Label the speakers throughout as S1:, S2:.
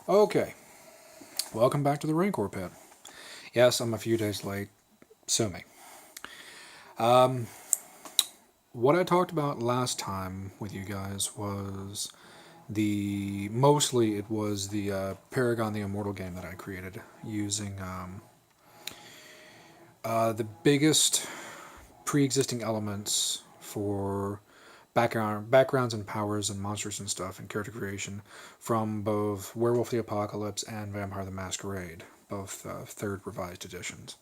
S1: Okay, welcome back to the Rancor Pit. Yes, I'm a few days late. Sue me. What I talked about last time with you guys was mostly it was the Paragon the Immortal game that I created using the biggest pre-existing elements for backgrounds and powers and monsters and stuff and character creation from both Werewolf the Apocalypse and Vampire the Masquerade, both third revised editions.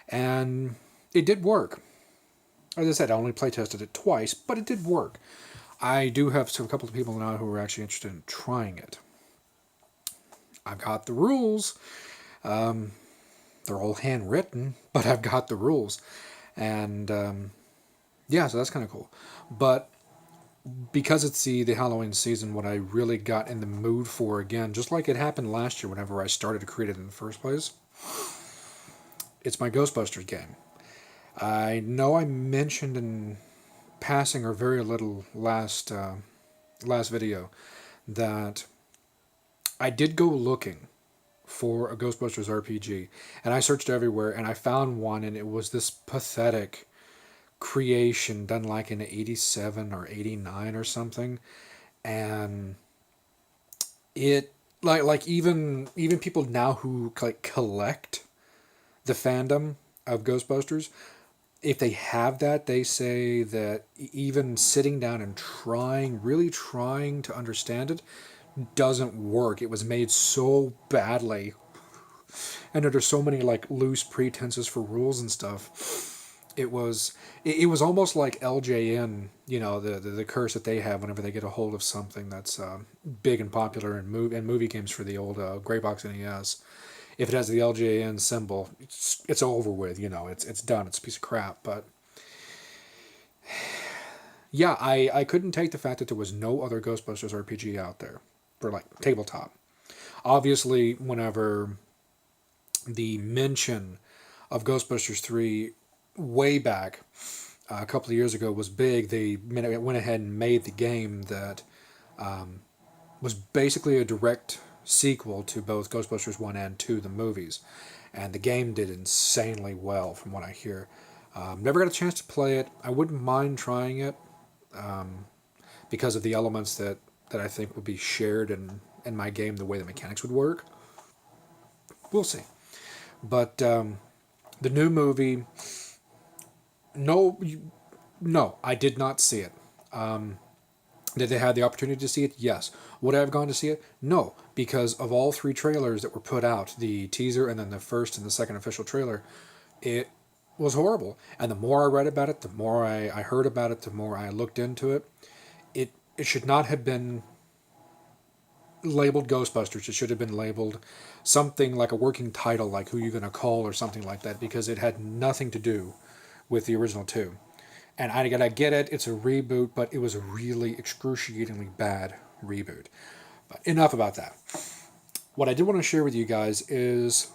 S1: And it did work. As I said, I only playtested it twice, but it did work. I do have a couple of people now who are actually interested in trying it. I've got the rules. They're all handwritten, but I've got the rules. And yeah, so that's kind of cool. But because it's the Halloween season, what I really got in the mood for again, just like it happened last year whenever I started to create it in the first place, it's my Ghostbusters game. I know I mentioned in passing or very little last video that I did go looking for a Ghostbusters RPG, and I searched everywhere, and I found one, and it was this pathetic creation done like in '87 or '89 or something, and it like even people now who like collect the fandom of Ghostbusters, if they have that, they say that even sitting down and really trying to understand it, doesn't work. It was made so badly, and under so many like loose pretenses for rules and stuff. It was almost like LJN, the curse that they have whenever they get a hold of something that's big and popular in movie games for the old Gray Box NES. If it has the LJN symbol, it's over with. It's done. It's a piece of crap. But yeah, I couldn't take the fact that there was no other Ghostbusters RPG out there for like tabletop. Obviously, whenever the mention of Ghostbusters 3 way back a couple of years ago was big, they went ahead and made the game that was basically a direct sequel to both Ghostbusters 1 and 2, the movies. And the game did insanely well from what I hear. Never got a chance to play it. I wouldn't mind trying it because of the elements that I think would be shared in my game, the way the mechanics would work. We'll see. But the new movie, no, I did not see it. Did they have the opportunity to see it? Yes. Would I have gone to see it? No, because of all three trailers that were put out, the teaser and then the first and the second official trailer, it was horrible. And the more I read about it, the more I heard about it, the more I looked into it. It should not have been labeled Ghostbusters. It should have been labeled something like a working title, like Who You Gonna Call or something like that, because it had nothing to do with the original two. And I get it, it's a reboot, but it was a really excruciatingly bad reboot. But enough about that. What I did want to share with you guys is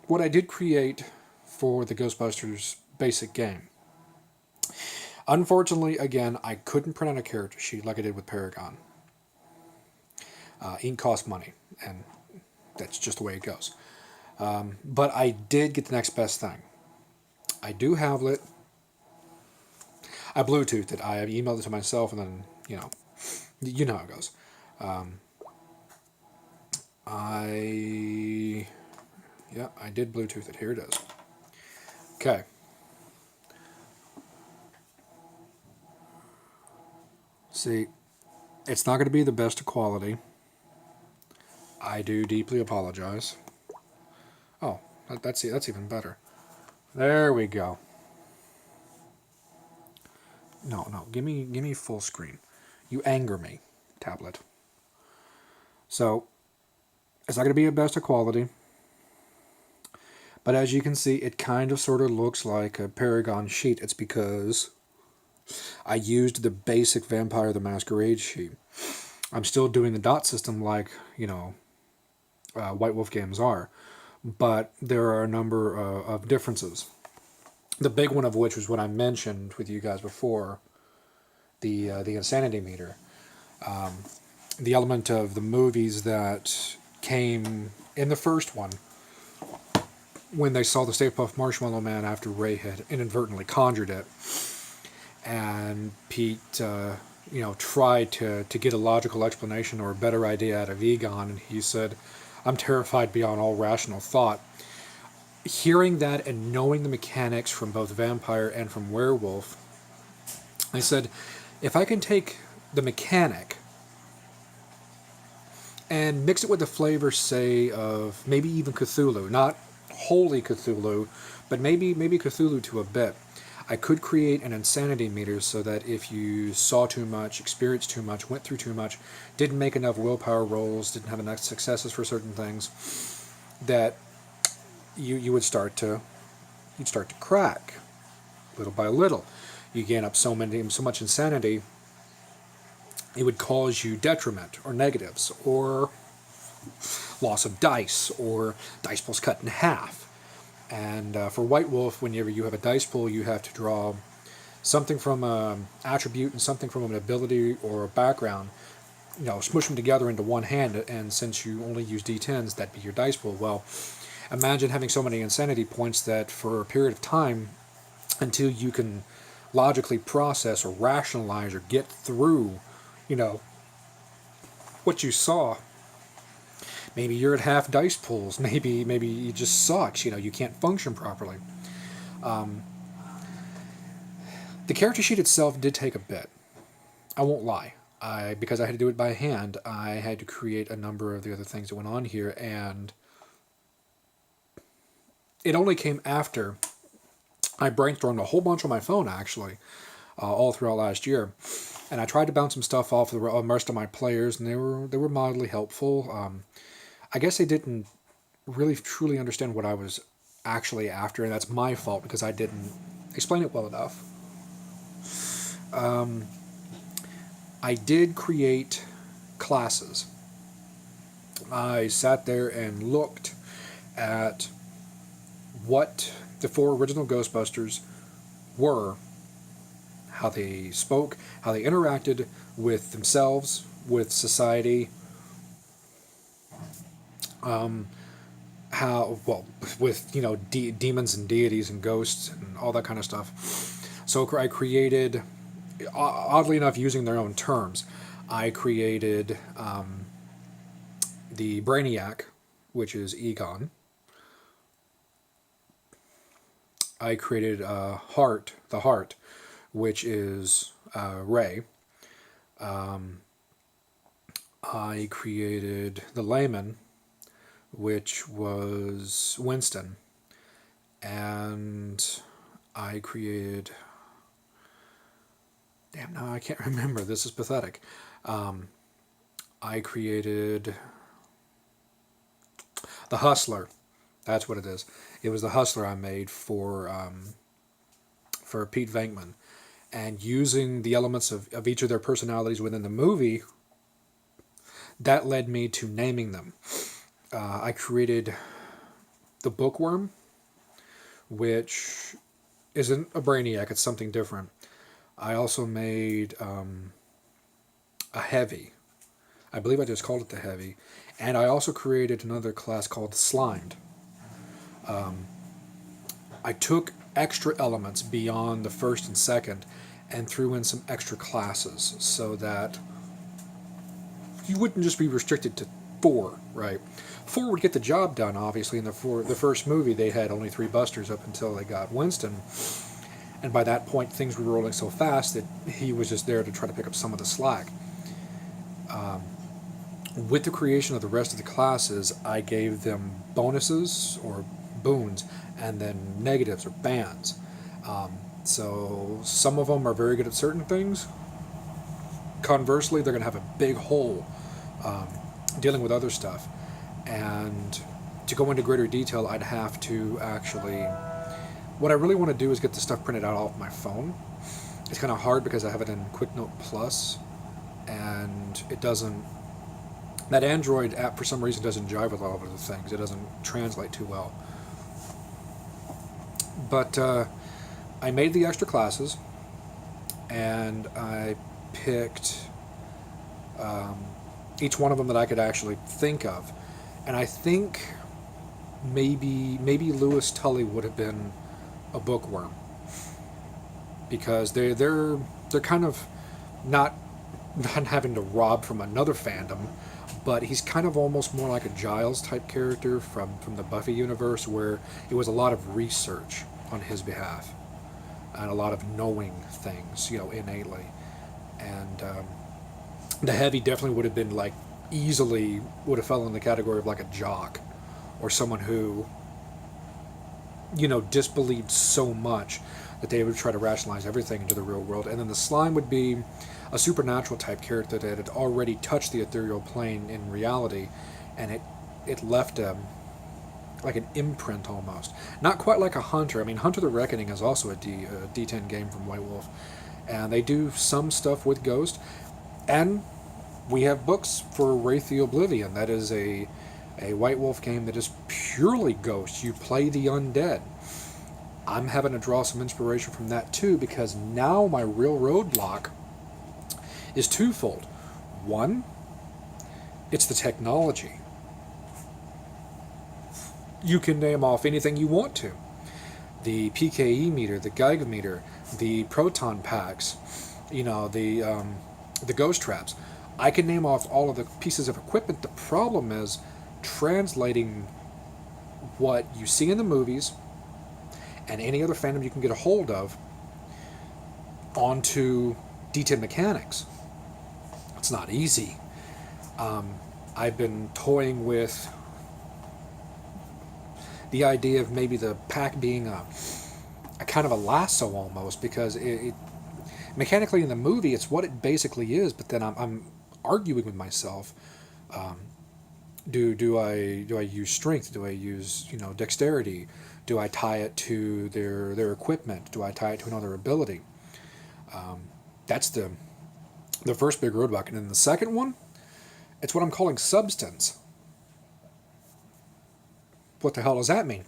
S1: what I did create for the Ghostbusters basic game. Unfortunately, again, I couldn't print out a character sheet like I did with Paragon. Ink costs money, and that's just the way it goes. But I did get the next best thing. I do have it. I Bluetoothed it. I emailed it to myself, and then, you know how it goes. I did Bluetooth it. Here it is. Okay. See, it's not going to be the best of quality. I do deeply apologize. Oh, that's even better. There we go. No, give me full screen. You anger me, tablet. So, it's not going to be a best of quality. But as you can see, it kind of sort of looks like a Paragon sheet. It's because I used the basic Vampire the Masquerade sheet. I'm still doing the dot system like, White Wolf games are. But there are a number of differences. The big one of which was what I mentioned with you guys before, the insanity meter. The element of the movies that came in the first one when they saw the Stay Puft Marshmallow Man after Ray had inadvertently conjured it, and Pete, tried to get a logical explanation or a better idea out of Egon, and he said, "I'm terrified beyond all rational thought." Hearing that and knowing the mechanics from both vampire and from werewolf, I said, if I can take the mechanic and mix it with the flavor, say, of maybe even Cthulhu, not wholly Cthulhu, but maybe Cthulhu to a bit, I could create an insanity meter so that if you saw too much, experienced too much, went through too much, didn't make enough willpower rolls, didn't have enough successes for certain things, that you would start to crack little by little. You gain up so much insanity, it would cause you detriment or negatives or loss of dice or dice pools cut in half. And for White Wolf, whenever you have a dice pool, you have to draw something from an attribute and something from an ability or a background, smush them together into one hand, and since you only use D10s, that'd be your dice pool. Well, imagine having so many insanity points that for a period of time, until you can logically process or rationalize or get through, what you saw. Maybe you're at half dice pools. Maybe you just sucks. You can't function properly. The character sheet itself did take a bit. I won't lie. Because I had to do it by hand, I had to create a number of the other things that went on here, and it only came after I brainstormed a whole bunch on my phone, actually, all throughout last year. And I tried to bounce some stuff off the rest of my players, and they were mildly helpful. I guess they didn't really truly understand what I was actually after, and that's my fault because I didn't explain it well enough. I did create classes. I sat there and looked at what the 4 original Ghostbusters were, how they spoke, how they interacted with themselves, with society, with demons and deities and ghosts and all that kind of stuff. So I created, oddly enough, using their own terms, I created the Brainiac, which is Egon. I created the Heart, which is Ray. I created the Layman, which was Winston. And I created... Damn, no, I can't remember. This is pathetic. I created the Hustler. That's what it is. It was the Hustler I made for Pete Venkman. And using the elements of each of their personalities within the movie, that led me to naming them. I created the Bookworm, which isn't a Brainiac, it's something different. I also made a Heavy. I believe I just called it the Heavy. And I also created another class called the Slimed. I took extra elements beyond the first and second and threw in some extra classes so that you wouldn't just be restricted to 4, right? 4 would get the job done, obviously. In the first movie, they had only 3 Busters up until they got Winston. And by that point, things were rolling so fast that he was just there to try to pick up some of the slack. With the creation of the rest of the classes, I gave them bonuses or boons and then negatives or bans. So some of them are very good at certain things. Conversely, they're going to have a big hole dealing with other stuff. And to go into greater detail, I'd have to actually... What I really want to do is get the stuff printed out off my phone. It's kind of hard because I have it in QuickNote Plus, and it doesn't... That Android app, for some reason, doesn't jive with all of the things. It doesn't translate too well. But I made the extra classes, and I picked Each one of them that I could actually think of. And I think maybe Lewis Tully would have been a bookworm, because they're kind of not not having to rob from another fandom, but he's kind of almost more like a Giles type character from the Buffy universe, where it was a lot of research on his behalf and a lot of knowing things, innately. And the Heavy definitely would have been like easily would have fell in the category of like a jock or someone who disbelieved so much that they would try to rationalize everything into the real world. And then the Slime would be a supernatural type character that had already touched the ethereal plane in reality, and it left like an imprint almost. Not quite like a Hunter. I mean, Hunter the Reckoning is also a D10 game from White Wolf, and they do some stuff with Ghost. And we have books for Wraith the Oblivion. That is a White Wolf game that is purely Ghost. You play the undead. I'm having to draw some inspiration from that too, because now my real roadblock is twofold. One, it's the technology. You can name off anything you want to. The PKE meter, the Geiger meter, the proton packs, the ghost traps. I can name off all of the pieces of equipment. The problem is translating what you see in the movies and any other fandom you can get a hold of onto D10 mechanics. It's not easy. I've been toying with the idea of maybe the pack being a kind of a lasso almost, because it mechanically in the movie it's what it basically is, but then I'm arguing with myself. Do I use strength? Do I use dexterity? Do I tie it to their equipment? Do I tie it to another ability? That's the first big roadblock. And then the second one, it's what I'm calling substance. What the hell does that mean?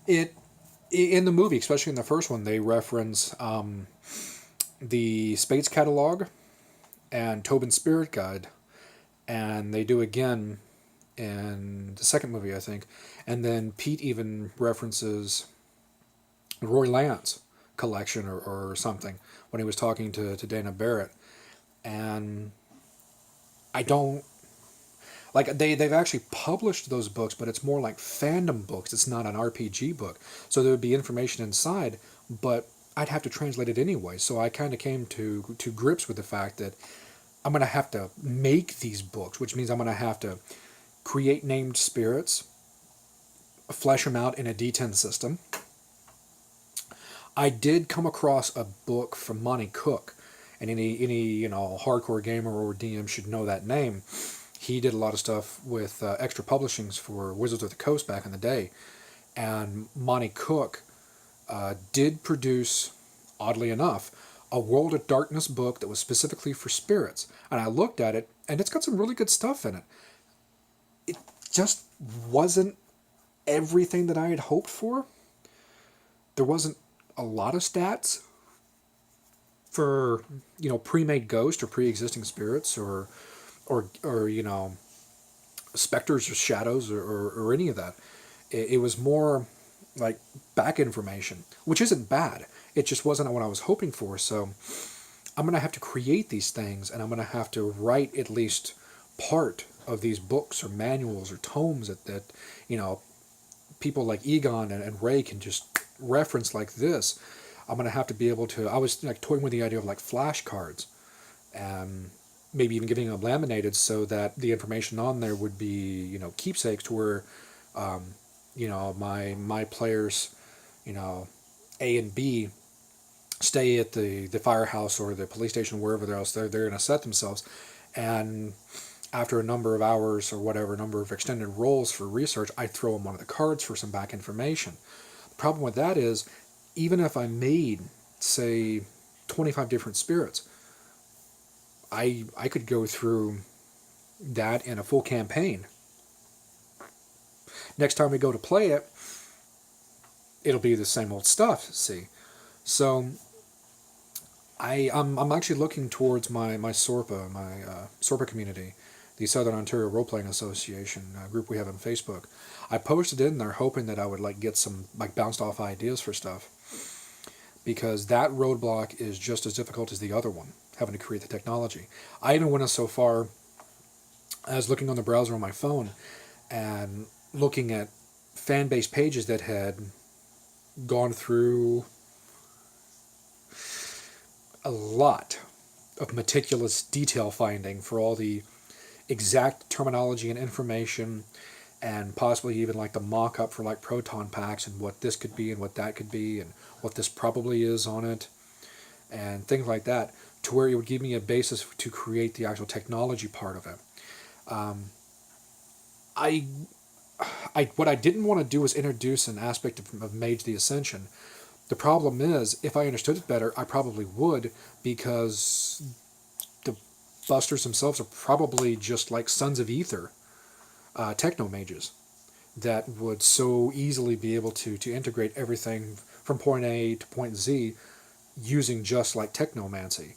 S1: It in the movie, especially in the first one, they reference the Spades catalog and Tobin's Spirit Guide, and they do again in the second movie, I think. And then Pete even references Roy Lance collection or something when he was talking to Dana Barrett. And I don't like they've actually published those books, but it's more like fandom books. It's not an RPG book. So there would be information inside, but I'd have to translate it anyway. So I kind of came to grips with the fact that I'm going to have to make these books, which means I'm going to have to create named spirits, flesh them out in a D10 system. I did come across a book from Monty Cook, and any hardcore gamer or DM should know that name. He did a lot of stuff with extra publishings for Wizards of the Coast back in the day, and Monty Cook did produce, oddly enough, a World of Darkness book that was specifically for spirits. And I looked at it, and it's got some really good stuff in it. It just wasn't everything that I had hoped for. There wasn't a lot of stats for pre-made ghost or pre-existing spirits or specters or shadows or any of that. It was more like back information, which isn't bad. It just wasn't what I was hoping for. So I'm going to have to create these things, and I'm going to have to write at least part of these books or manuals or tomes that people like Egon and Ray can just reference like this. I'm going to have to be able to. I was like toying with the idea of like flashcards, and maybe even getting them laminated so that the information on there would be keepsakes to where my players A and B stay at the firehouse or the police station, wherever else they're going to set themselves, and after a number of hours or whatever number of extended rolls for research, I throw them one of the cards for some back information. The problem with that is, even if I made, say, 25 different spirits, I could go through that in a full campaign. Next time we go to play it, it'll be the same old stuff, see? So I'm actually looking towards my SORPA, SORPA community, the Southern Ontario Role Playing Association group we have on Facebook. I posted in there hoping that I would like get some like bounced off ideas for stuff, because that roadblock is just as difficult as the other one, having to create the technology. I even went so far as looking on the browser on my phone and looking at fan base pages that had gone through a lot of meticulous detail finding for all the exact terminology and information, and possibly even like the mock-up for like proton packs and what this could be and what that could be and what this probably is on it and things like that, to where it would give me a basis to create the actual technology part of it. I, what I didn't want to do was introduce an aspect of Mage the Ascension. The problem is, if I understood it better, I probably would, because the Busters themselves are probably just like Sons of Ether, techno mages, that would so easily be able to integrate everything from point A to point Z using just like technomancy.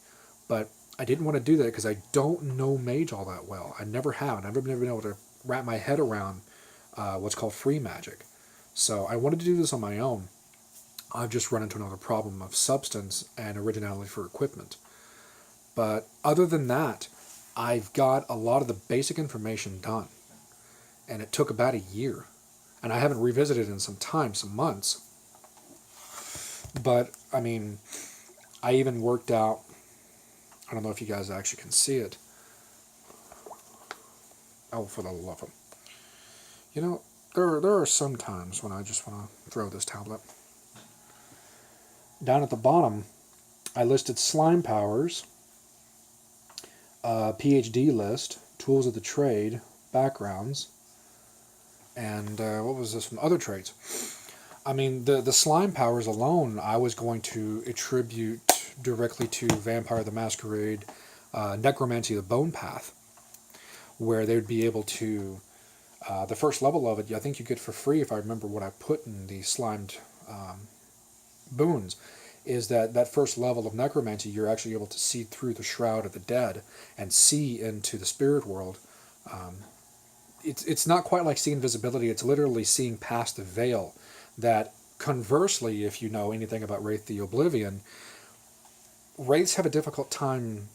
S1: But I didn't want to do that because I don't know Mage all that well. I never have. I've never been able to wrap my head around what's called free magic. So I wanted to do this on my own. I've just run into another problem of substance and originality for equipment. But other than that, I've got a lot of the basic information done. And it took about a year. And I haven't revisited it in some time, some months. But, I mean, I even worked out, I don't know if you guys actually can see it. Oh, for the love of them. You know, there are some times when I just want to throw this tablet. Down at the bottom, I listed slime powers, PhD list, tools of the trade, backgrounds, and what was this from other traits? I mean, the slime powers alone, I was going to attribute directly to Vampire the Masquerade, Necromancy, the Bone Path, where they would be able to, the first level of it, I think you get for free, if I remember what I put in the slimed boons, is that first level of necromancy, you're actually able to see through the shroud of the dead and see into the spirit world. It's not quite like seeing visibility, it's literally seeing past the veil, that conversely, if you know anything about Wraith the Oblivion, Wraiths have a difficult time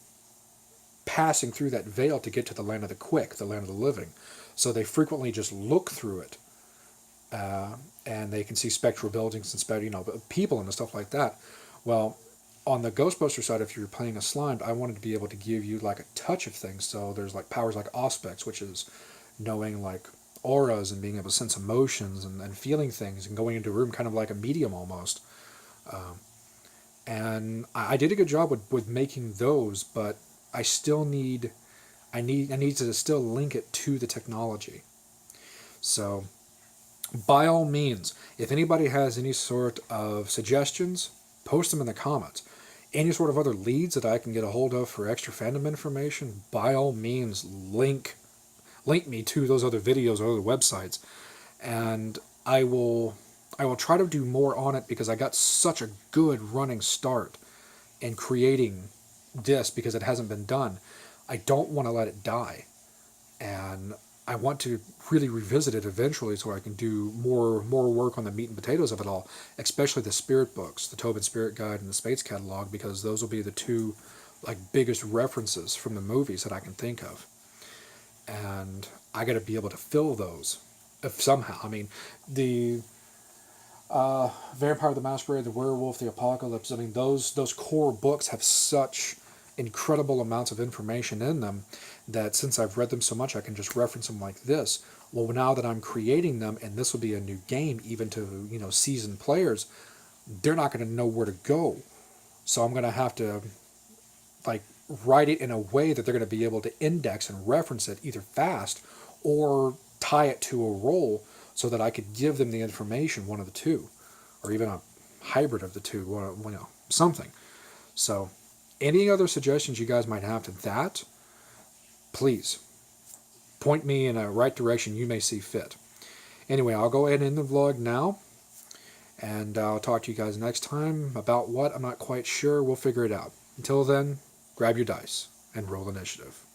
S1: passing through that veil to get to the land of the quick, the land of the living. So they frequently just look through it. And they can see spectral buildings and people and stuff like that. Well, on the Ghostbuster side, if you're playing a slime, I wanted to be able to give you like a touch of things. So there's like powers like Auspex, which is knowing like auras and being able to sense emotions and feeling things and going into a room kind of like a medium almost. And I did a good job with making those, but I still need to still link it to the technology. So by all means, if anybody has any sort of suggestions, post them in the comments. Any sort of other leads that I can get a hold of for extra fandom information, by all means, link me to those other videos or other websites, and I will try to do more on it, because I got such a good running start in creating this, because it hasn't been done. I don't want to let it die, and I want to really revisit it eventually so I can do more work on the meat and potatoes of it all, especially the spirit books, the Tobin Spirit Guide and the Spades Catalog, because those will be the two like biggest references from the movies that I can think of. And I got to be able to fill those if somehow. I mean, the Vampire the Masquerade, the Werewolf, the Apocalypse, I mean, those core books have such incredible amounts of information in them that since I've read them so much, I can just reference them like this. Well, now that I'm creating them, and this will be a new game even to seasoned players, they're not going to know where to go. So I'm going to have to like write it in a way that they're going to be able to index and reference it either fast or tie it to a role, so that I could give them the information, one of the two, or even a hybrid of the two, something. So any other suggestions you guys might have to that, please point me in a right direction you may see fit. Anyway, I'll go ahead and end the vlog now, and I'll talk to you guys next time. About what, I'm not quite sure. We'll figure it out. Until then, grab your dice and roll initiative.